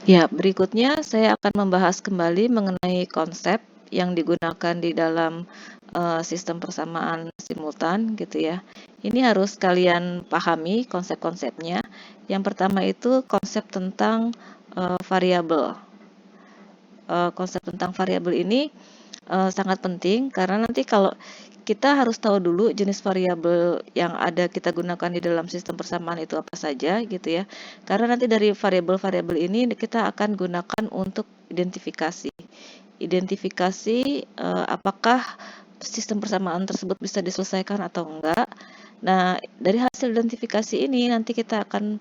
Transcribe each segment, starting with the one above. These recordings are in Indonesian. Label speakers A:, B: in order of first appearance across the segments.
A: Ya, berikutnya saya akan membahas kembali mengenai konsep yang digunakan di dalam sistem persamaan simultan gitu ya. Ini harus kalian pahami konsep-konsepnya. Yang pertama itu konsep tentang variabel. Konsep tentang variabel ini sangat penting karena nanti kalau kita harus tahu dulu jenis variabel yang ada kita gunakan di dalam sistem persamaan itu apa saja gitu ya. Karena nanti dari variabel-variabel ini kita akan gunakan untuk identifikasi. Identifikasi apakah sistem persamaan tersebut bisa diselesaikan atau enggak. Nah, dari hasil identifikasi ini nanti kita akan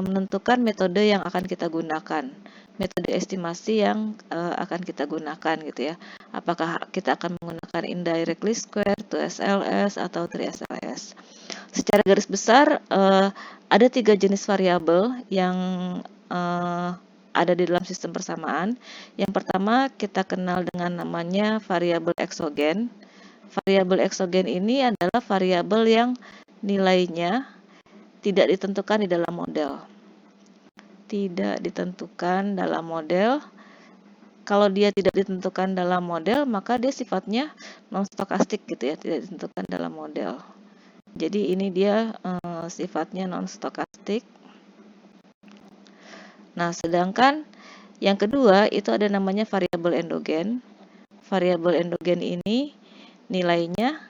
A: menentukan metode yang akan kita gunakan, metode estimasi yang akan kita gunakan gitu ya. Apakah kita akan menggunakan indirect least square, 2SLS, atau 3SLS. Secara garis besar ada 3 jenis variabel yang ada di dalam sistem persamaan. Yang pertama kita kenal dengan namanya variabel eksogen. Variabel eksogen ini adalah variabel yang nilainya tidak ditentukan di dalam model. Tidak ditentukan dalam model. Kalau dia tidak ditentukan dalam model, maka dia sifatnya non-stokastik gitu ya, tidak ditentukan dalam model. Jadi ini dia sifatnya non-stokastik. Nah, sedangkan yang kedua itu ada namanya variabel endogen. Variabel endogen ini nilainya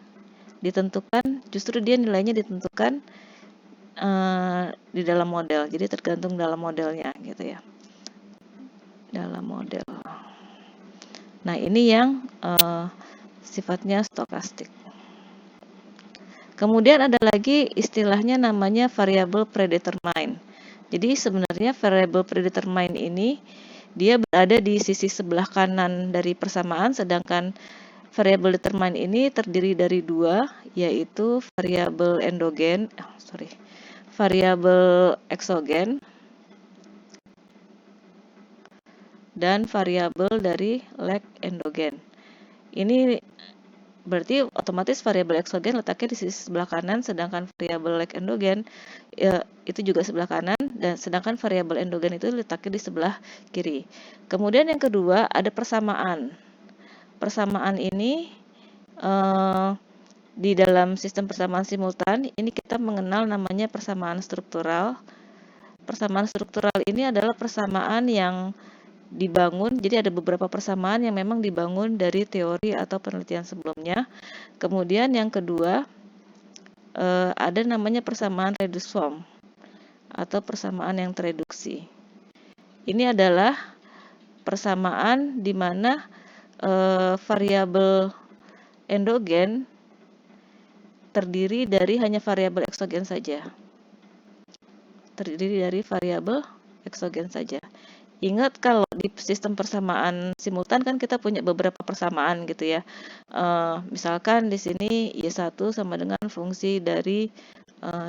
A: ditentukan, justru dia nilainya ditentukan di dalam model. Jadi tergantung dalam modelnya gitu ya. Dalam model. Nah, ini yang sifatnya stokastik. Kemudian ada lagi istilahnya namanya variabel predetermine. Jadi sebenarnya variabel predetermine ini dia berada di sisi sebelah kanan dari persamaan, sedangkan variabel determine ini terdiri dari dua, yaitu variabel variabel eksogen dan variabel dari leg endogen. Ini berarti otomatis variabel eksogen letaknya di sisi sebelah kanan, sedangkan variabel leg endogen itu juga sebelah kanan, dan sedangkan variabel endogen itu letaknya di sebelah kiri. Kemudian yang kedua ada persamaan. Persamaan ini di dalam sistem persamaan simultan ini kita mengenal namanya persamaan struktural. Persamaan struktural ini adalah persamaan yang dibangun, jadi ada beberapa persamaan yang memang dibangun dari teori atau penelitian sebelumnya. Kemudian yang kedua ada namanya persamaan reduced form atau persamaan yang tereduksi. Ini adalah persamaan di mana variabel endogen terdiri dari hanya variabel eksogen saja. Terdiri dari variabel eksogen saja. Ingat kalau di sistem persamaan simultan kan kita punya beberapa persamaan gitu ya. Misalkan di sini Y1 sama dengan fungsi dari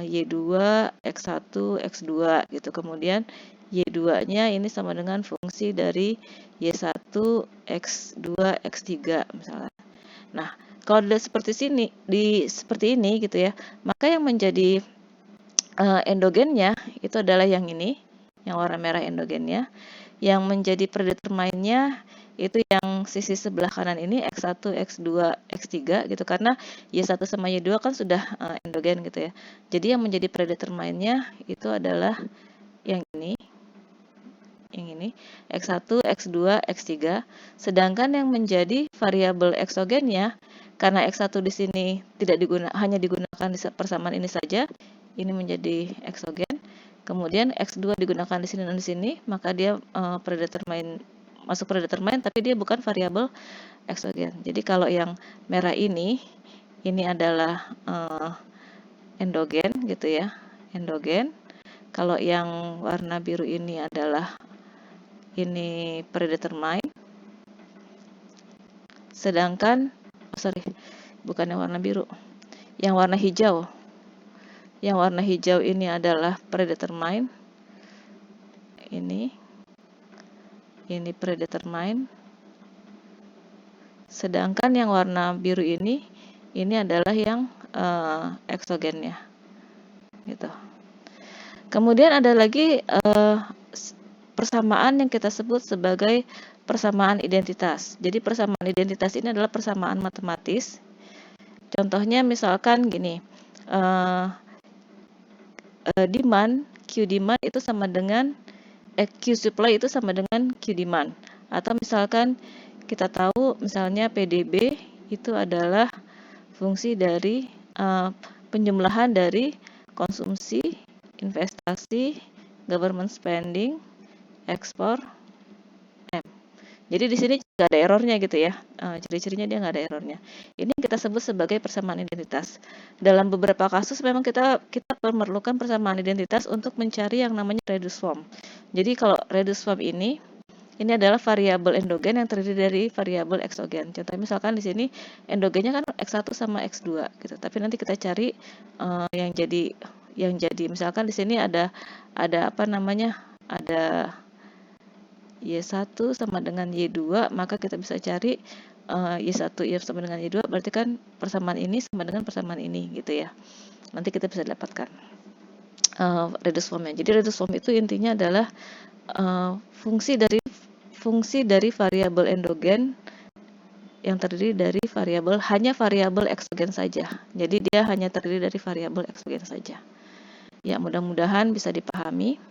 A: Y2, X1, X2 gitu. Kemudian Y2-nya ini sama dengan fungsi dari Y1, X2, X3 misalnya. Nah, kalau seperti ini gitu ya, maka yang menjadi endogennya itu adalah yang ini, yang warna merah endogennya. Yang menjadi predetermine-nya itu yang sisi sebelah kanan ini X1, X2, X3 gitu, karena Y1 sama Y2 kan sudah endogen gitu ya. Jadi yang menjadi predetermine-nya itu adalah yang ini. Yang ini X1, X2, X3. Sedangkan yang menjadi variabel eksogennya karena X1 di sini hanya digunakan di persamaan ini saja, ini menjadi eksogen. Kemudian X2 digunakan di sini dan di sini, maka dia masuk predetermine, tapi dia bukan variabel eksogen. Jadi kalau yang merah ini adalah endogen gitu ya, endogen. Kalau yang warna biru ini adalah predetermine. Sedangkan bukan yang warna biru, yang warna hijau. Yang warna hijau ini adalah predetermine. Ini predetermine. Sedangkan yang warna biru ini adalah yang eksogennya. Gitu. Kemudian ada lagi persamaan yang kita sebut sebagai persamaan identitas. Jadi persamaan identitas ini adalah persamaan matematis. Contohnya misalkan gini, demand, Q demand itu sama dengan Q supply itu sama dengan Q demand. Atau misalkan kita tahu misalnya PDB itu adalah fungsi dari penjumlahan dari konsumsi, investasi, government spending, ekspor, M. Jadi di sini nggak ada errornya gitu ya, ciri-cirinya dia nggak ada errornya. Ini kita sebut sebagai persamaan identitas. Dalam beberapa kasus memang kita memerlukan persamaan identitas untuk mencari yang namanya reduced form. Jadi kalau reduced form ini adalah variabel endogen yang terdiri dari variabel eksogen. Contoh misalkan di sini endogennya kan X1 sama X2 gitu. Tapi nanti kita cari yang jadi misalkan di sini ada apa namanya? Ada Y1 sama dengan Y2, maka kita bisa cari Y1 Y sama dengan Y2 berarti kan persamaan ini sama dengan persamaan ini gitu ya. Nanti kita bisa dapatkan reduced formnya. Jadi reduced form itu intinya adalah fungsi dari variabel endogen yang terdiri dari hanya variabel eksogen saja. Jadi dia hanya terdiri dari variabel eksogen saja. Ya, mudah-mudahan bisa dipahami.